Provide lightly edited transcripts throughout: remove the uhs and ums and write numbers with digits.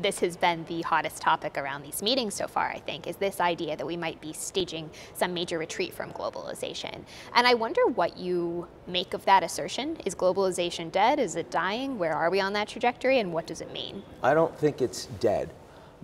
This has been the hottest topic around these meetings so far, I think, is this idea that we might be staging some major retreat from globalization. And I wonder what you make of that assertion. Is globalization dead? Is it dying? Where are we on that trajectory, and what does it mean? I don't think it's dead,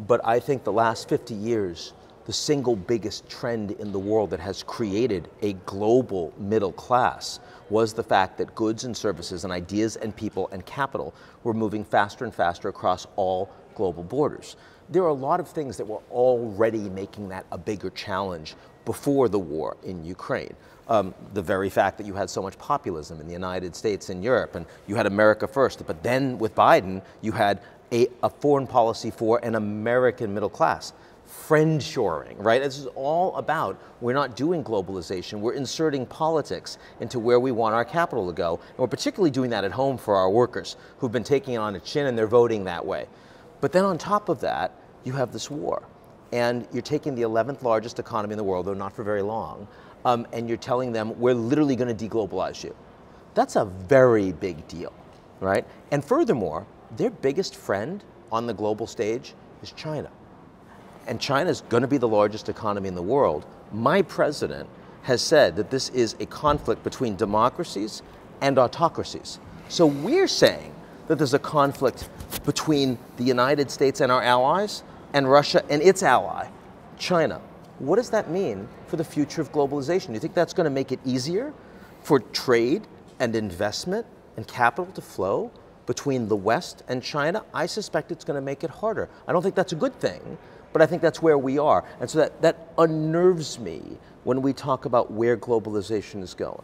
but I think the last 50 years, the single biggest trend in the world that has created a global middle class was the fact that goods and services and ideas and people and capital were moving faster and faster across all global borders. There are a lot of things that were already making that a bigger challenge before the war in Ukraine. The very fact that you had so much populism in the United States and Europe, and you had America first, but then with Biden, you had a foreign policy for an American middle class. Friend-shoring, right? This is all about, we're not doing globalization, we're inserting politics into where we want our capital to go. And we're particularly doing that at home for our workers who've been taking it on the chin and they're voting that way. But then on top of that, you have this war. And you're taking the 11th largest economy in the world, though not for very long, and you're telling them, we're literally going to deglobalize you. That's a very big deal, right? And furthermore, their biggest friend on the global stage is China. And China's going to be the largest economy in the world. My president has said that this is a conflict between democracies and autocracies. So we're saying that there's a conflict between the United States and our allies and Russia and its ally, China. What does that mean for the future of globalization? Do you think that's going to make it easier for trade and investment and capital to flow between the West and China? I suspect it's going to make it harder. I don't think that's a good thing, but I think that's where we are. And so that unnerves me when we talk about where globalization is going.